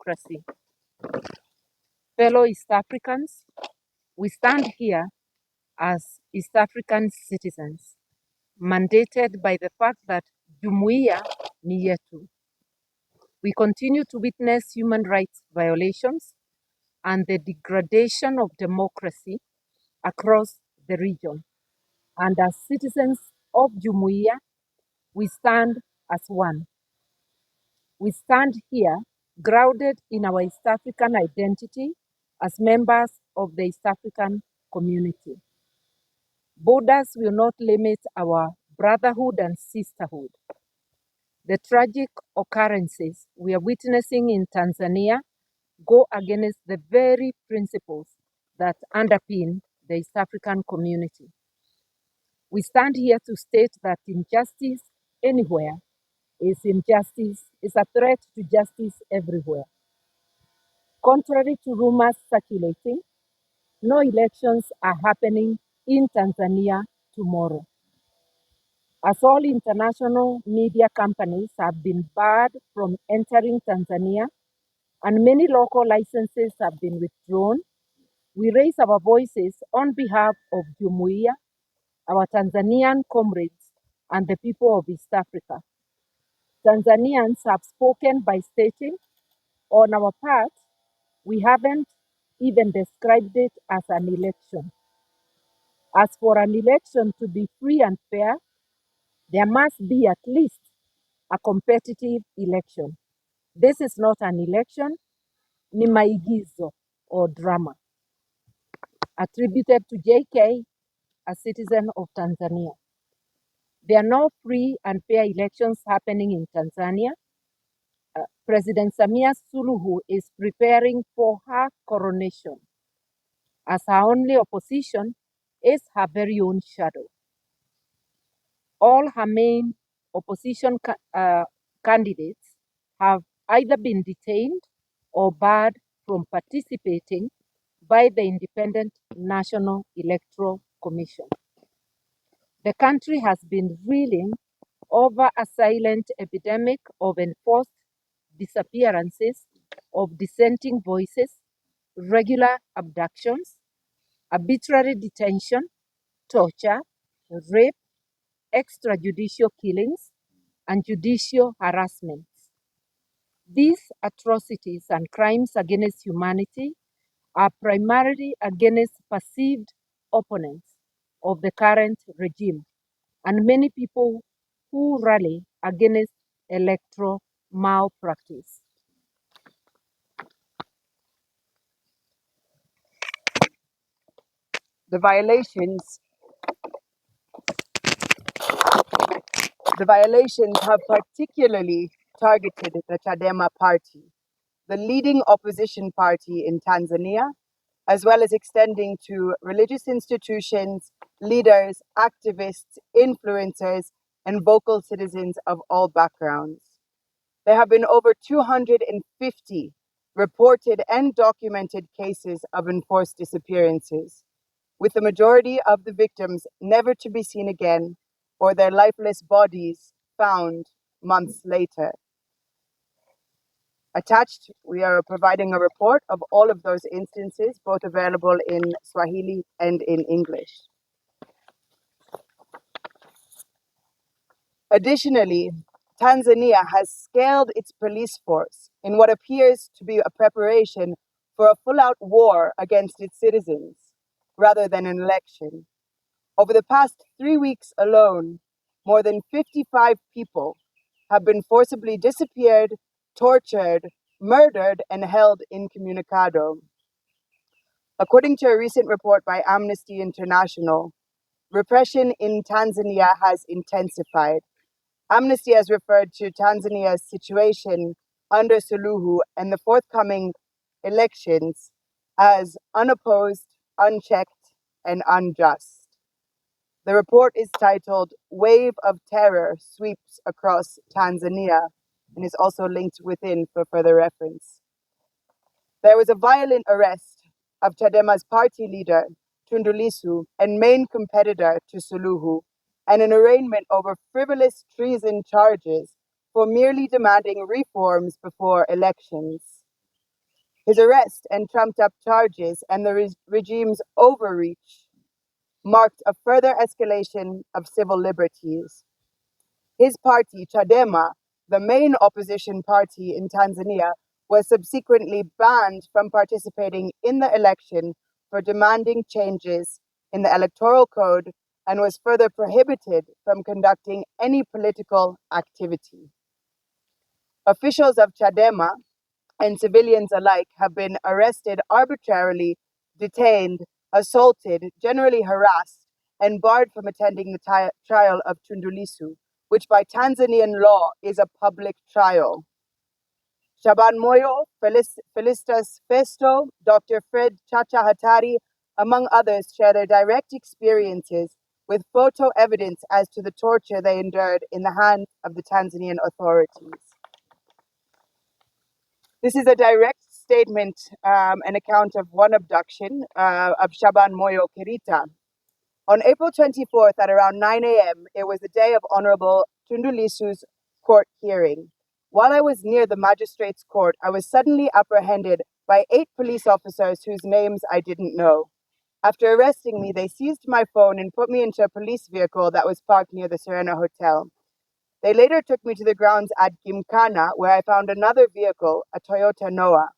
democracy. Fellow East Africans, we stand here as East African citizens, mandated by the fact that Jumuiya ni yetu. We continue to witness human rights violations and the degradation of democracy across the region. And as citizens of Jumuiya, we stand as one. We stand here grounded in our East African identity as members of the East African community. Borders will not limit our brotherhood and sisterhood. The tragic occurrences we are witnessing in Tanzania go against the very principles that underpin the East African community. We stand here to state that injustice anywhere is a threat to justice everywhere. Contrary to rumors circulating, no elections are happening in Tanzania tomorrow. As all international media companies have been barred from entering Tanzania and many local licenses have been withdrawn, we raise our voices on behalf of Jumuiya, our Tanzanian comrades, and the people of East Africa. Tanzanians have spoken by stating, on our part, we haven't even described it as an election. As for an election to be free and fair, there must be at least a competitive election. This is not an election, ni maigizo or drama. Attributed to JK, a citizen of Tanzania. There are no free and fair elections happening in Tanzania. President SAMIA SULUHU is preparing for her coronation, as her only opposition is her very own shadow. All her main opposition candidates have either been detained or barred from participating by the Independent National Electoral Commission. The country has been reeling over a silent epidemic of enforced disappearances of dissenting voices, regular abductions, arbitrary detention, torture, rape, extrajudicial killings, and judicial harassments. These atrocities and crimes against humanity are primarily against perceived opponents of the current regime and many people who rally against electoral malpractice. The violations have particularly targeted the Chadema party, the leading opposition party in Tanzania, as well as extending to religious institutions, leaders, activists, influencers, and vocal citizens of all backgrounds. There have been over 250 reported and documented cases of enforced disappearances, with the majority of the victims never to be seen again or their lifeless bodies found months later. Attached, we are providing a report of all of those instances, both available in Swahili and in English. Additionally, Tanzania has scaled its police force in what appears to be a preparation for a full-out war against its citizens, rather than an election. Over the past 3 weeks alone, more than 55 people have been forcibly disappeared, tortured, murdered, and held incommunicado. According to a recent report by Amnesty International, repression in Tanzania has intensified. Amnesty has referred to Tanzania's situation under SULUHU and the forthcoming elections as unopposed, unchecked, and unjust. The report is titled "Wave of Terror Sweeps Across Tanzania" and is also linked within for further reference. There was a violent arrest of Chadema's party leader, Tundu Lissu, and main competitor to SULUHU, and an arraignment over frivolous treason charges for merely demanding reforms before elections. His arrest and trumped-up charges and the regime's overreach marked a further escalation of civil liberties. His party, Chadema, the main opposition party in Tanzania, was subsequently banned from participating in the election for demanding changes in the electoral code and was further prohibited from conducting any political activity. Officials of Chadema and civilians alike have been arrested arbitrarily, detained, assaulted, generally harassed, and barred from attending the trial of Tundu, which by Tanzanian law is a public trial. Shaban Moyo, Felistas Festo, Dr. Fred Chacha Hatari, among others, share their direct experiences with photo evidence as to the torture they endured in the hands of the Tanzanian authorities. This is a direct statement, an account of one abduction of Shaban Moyo Kirita. On April 24th at around 9 a.m., it was the day of Honorable Tundu Lissu's court hearing. While I was near the magistrate's court, I was suddenly apprehended by 8 police officers whose names I didn't know. After arresting me, they seized my phone and put me into a police vehicle that was parked near the Serena Hotel. They later took me to the grounds at Gymkhana, where I found another vehicle, a Toyota Noah.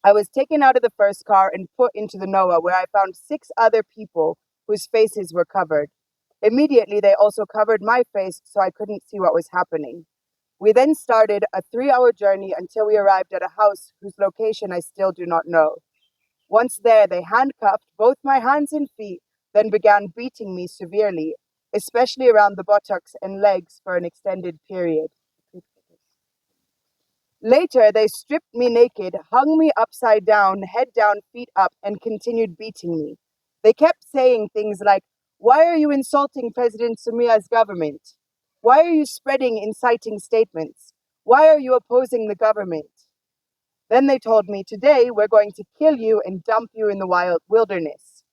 I was taken out of the first car and put into the Noah, where I found 6 other people whose faces were covered. Immediately, they also covered my face so I couldn't see what was happening. We then started a 3-hour journey until we arrived at a house whose location I still do not know. Once there, they handcuffed both my hands and feet, then began beating me severely, especially around the buttocks and legs for an extended period. Later, they stripped me naked, hung me upside down, head down, feet up, and continued beating me. They kept saying things like, "Why are you insulting President SAMIA's government? Why are you spreading inciting statements? Why are you opposing the government?" Then they told me, "Today, we're going to kill you and dump you in the wilderness."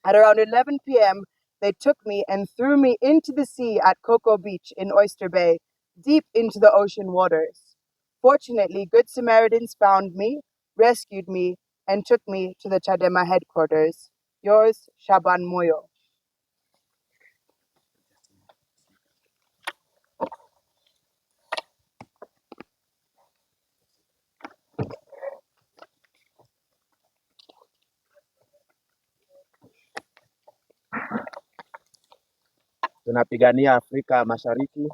At around 11 p.m., they took me and threw me into the sea at Cocoa Beach in Oyster Bay, deep into the ocean waters. Fortunately, Good Samaritans found me, rescued me, and took me to the Chadema headquarters. Yours, Shaban Moyo. Tunapigania Afrika Mashariki,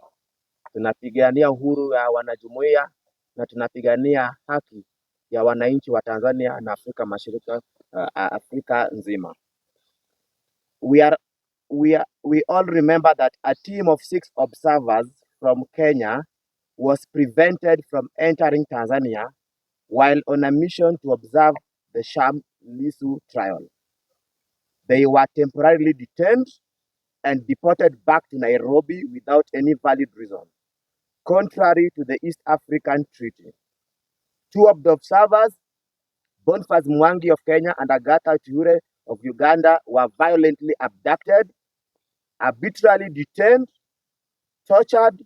tunapigania uhuru ya wanajumuiya na tunapigania haki ya wananchi wa Tanzania na Afrika Mashariki, Afrika nzima. We all remember that a team of 6 observers from Kenya was prevented from entering Tanzania while on a mission to observe the sham Lissu trial. They were temporarily detained and deported back to Nairobi without any valid reason, contrary to the East African Treaty. 2 of the observers, Boniface Mwangi of Kenya and Agatha Ture of Uganda, were violently abducted, arbitrarily detained, tortured,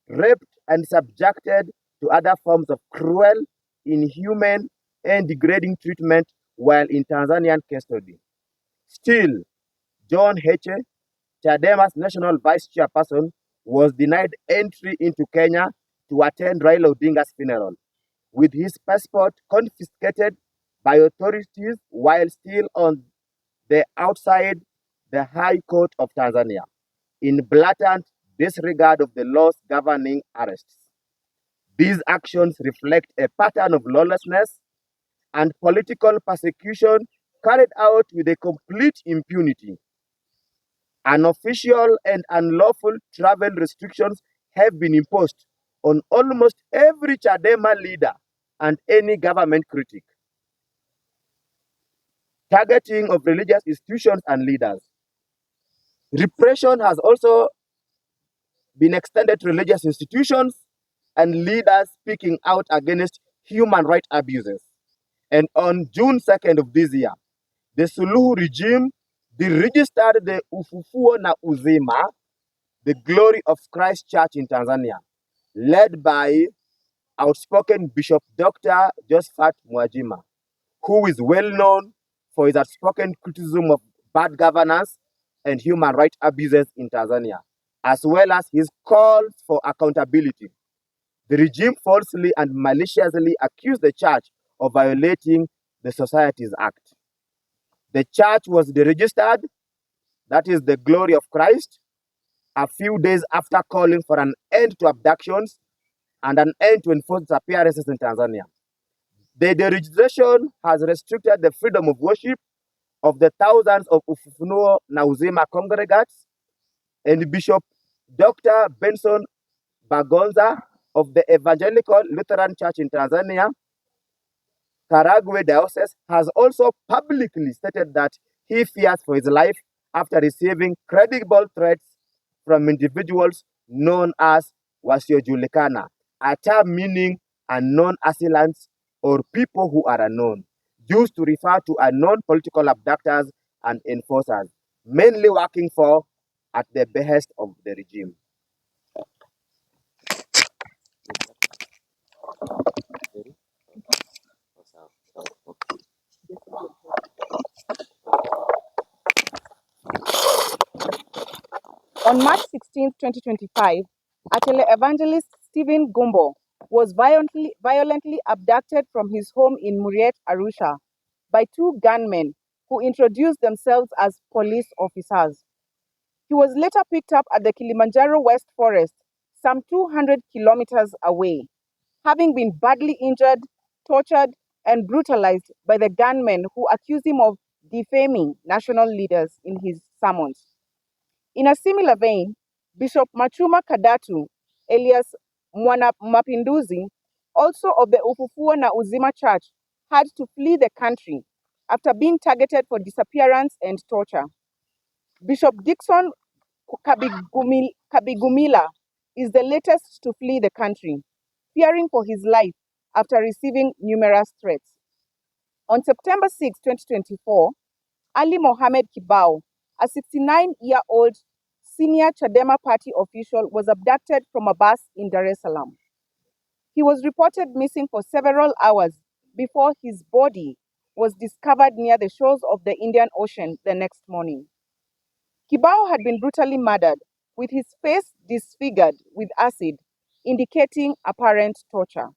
raped, and subjected to other forms of cruel, inhuman, and degrading treatment while in Tanzanian custody. Still, John Heche, Chadema's national vice chairperson, was denied entry into Kenya to attend Raila Odinga's funeral, with his passport confiscated by authorities while still on the outside the High Court of Tanzania, in blatant disregard of the laws governing arrests. These actions reflect a pattern of lawlessness and political persecution carried out with a complete impunity. Unofficial and unlawful travel restrictions have been imposed on almost every Chadema leader and any government critic. Targeting of religious institutions and leaders. Repression has also been extended to religious institutions and leaders speaking out against human rights abuses. And on June 2nd of this year, the SULUHU regime deregistered the Ufufuo na Uzima, the Glory of Christ Church in Tanzania, led by outspoken Bishop Dr. Josephat Mwajima, who is well known for his outspoken criticism of bad governance and human rights abuses in Tanzania, as well as his calls for accountability. The regime falsely and maliciously accused the church of violating the Societies Act. The church was deregistered, that is the glory of Christ, a few days after calling for an end to abductions and an end to enforced disappearances in Tanzania. The deregistration has restricted the freedom of worship of the thousands of Ufufunuo na Uzima congregants, and Bishop Dr. Benson Bagonza of the Evangelical Lutheran Church in Tanzania, Karagwe Diocese, has also publicly stated that he fears for his life after receiving credible threats from individuals known as wasiojulikana, a term meaning unknown assailants or people who are unknown, used to refer to unknown political abductors and enforcers, mainly working for at the behest of the regime. On March 16, 2025, a televangelist, Stephen Gumbo, was violently abducted from his home in Muriet, Arusha, by two gunmen who introduced themselves as police officers. He was later picked up at the Kilimanjaro West Forest, some 200 kilometers away, having been badly injured, tortured, and brutalized by the gunmen who accused him of defaming national leaders in his sermons. In a similar vein, Bishop Machuma Kadatu, alias Mwana Mapinduzi, also of the Ufufuo na Uzima Church, had to flee the country after being targeted for disappearance and torture. Bishop Dickson Kabigumila is the latest to flee the country, fearing for his life after receiving numerous threats. On September 6, 2024, Ali Mohammed Kibao, a 69-year-old senior Chadema party official, was abducted from a bus in Dar es Salaam. He was reported missing for several hours before his body was discovered near the shores of the Indian Ocean the next morning. Kibao had been brutally murdered, with his face disfigured with acid, indicating apparent torture.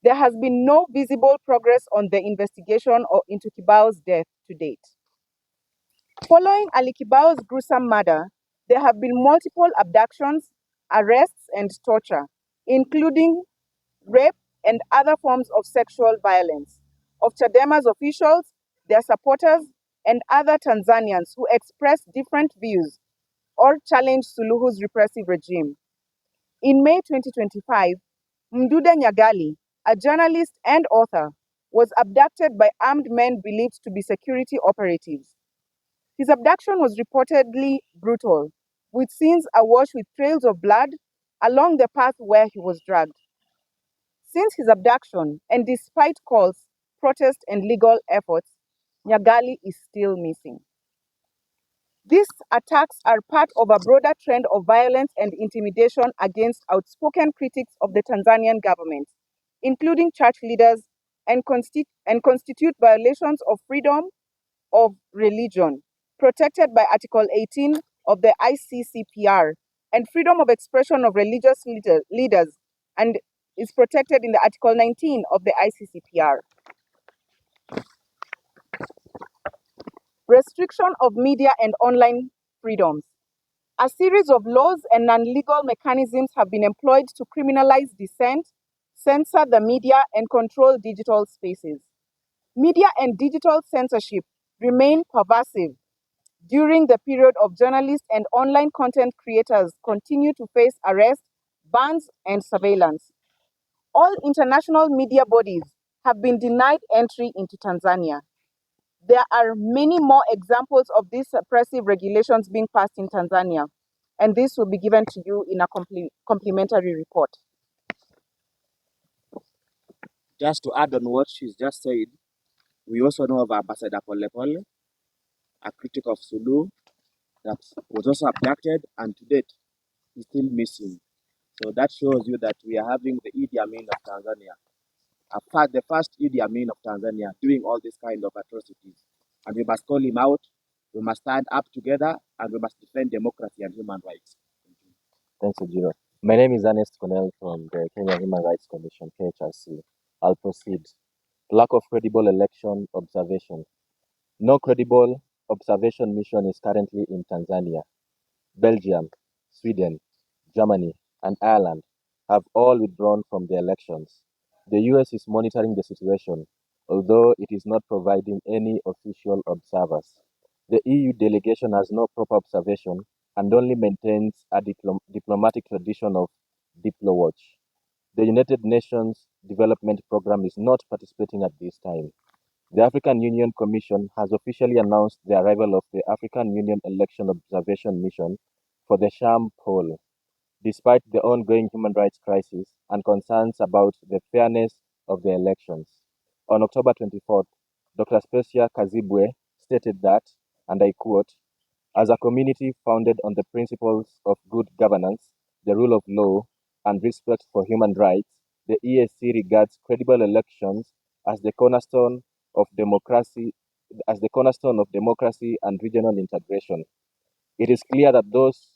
There has been no visible progress on the investigation into Kibao's death to date. Following Ali Kibao's gruesome murder, there have been multiple abductions, arrests, and torture, including rape and other forms of sexual violence, of Chadema's officials, their supporters, and other Tanzanians who express different views or challenge Suluhu's repressive regime. In May 2025, Mdude Nyagali, a journalist and author, was abducted by armed men believed to be security operatives. His abduction was reportedly brutal, with scenes awash with trails of blood along the path where he was dragged. Since his abduction, and despite calls, protests, and legal efforts, Nyagali is still missing. These attacks are part of a broader trend of violence and intimidation against outspoken critics of the Tanzanian government, including church leaders, and constitute violations of freedom of religion, protected by Article 18 of the ICCPR, and freedom of expression of religious leaders, and is protected in the Article 19 of the ICCPR. Restriction of media and online freedoms. A series of laws and non-legal mechanisms have been employed to criminalize dissent, censor the media, and control digital spaces. Media and digital censorship remain pervasive during the period of journalists and online content creators continue to face arrest, bans, and surveillance. All international media bodies have been denied entry into Tanzania. There are many more examples of these suppressive regulations being passed in Tanzania, and this will be given to you in a complimentary report. Just to add on what she's just said, we also know of Ambassador Polepole, a critic of SULUHU, that was also abducted and to date is still missing. So that shows you that we are having the Idi Amin of Tanzania, the first Idi Amin of Tanzania, doing all these kind of atrocities. And we must call him out, we must stand up together, and we must defend democracy and human rights. Thanks, Ojiro. My name is Ernest Cornell from the Kenya Human Rights Commission, KHRC. I'll proceed. Lack of credible election observation. No credible observation mission is currently in Tanzania. Belgium, Sweden, Germany, and Ireland have all withdrawn from the elections. The US is monitoring the situation, although it is not providing any official observers. The EU delegation has no proper observation and only maintains a diplomatic tradition of DiploWatch. The United Nations Development Programme is not participating at this time. The African Union Commission has officially announced the arrival of the African Union Election Observation Mission for the sham poll, despite the ongoing human rights crisis and concerns about the fairness of the elections. On October 24th, Dr. Specia Kazibwe stated that, and I quote, "As a community founded on the principles of good governance, the rule of law, and respect for human rights, the EAC regards credible elections as the cornerstone of democracy and regional integration. It is clear that those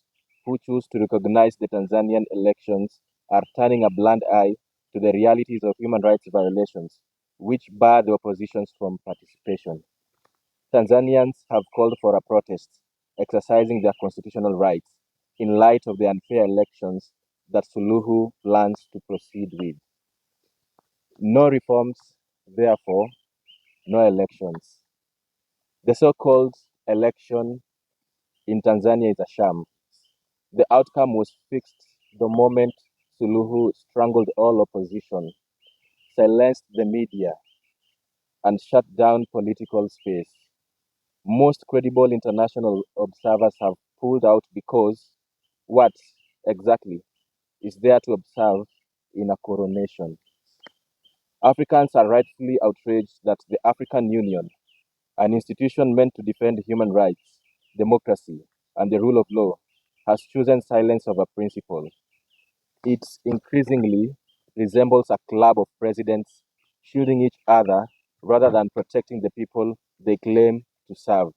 who choose to recognize the Tanzanian elections are turning a blind eye to the realities of human rights violations, which bar the oppositions from participation. Tanzanians have called for a protest, exercising their constitutional rights in light of the unfair elections that SULUHU plans to proceed with. No reforms, therefore, no elections. The so-called election in Tanzania is a sham. The outcome was fixed the moment SULUHU strangled all opposition, silenced the media, and shut down political space. Most credible international observers have pulled out because what exactly is there to observe in a coronation? Africans are rightfully outraged that the African Union, an institution meant to defend human rights, democracy, and the rule of law, has chosen silence over principle. It increasingly resembles a club of presidents shooting each other rather than protecting the people they claim to serve.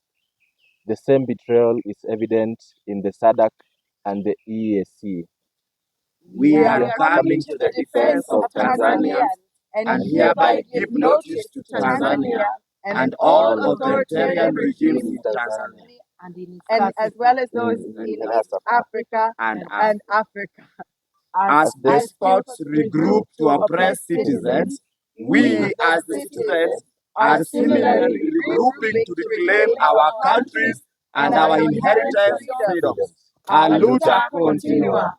The same betrayal is evident in the SADC and the EAC. We are coming to the defense of Tanzania and hereby give notice to Tanzania and all authoritarian regimes in Tanzania, and as well as those in East Africa and Africa. As despots regroup to oppress citizens, we as the citizens are similarly regrouping to reclaim our countries and our inherited freedoms. A luta continua.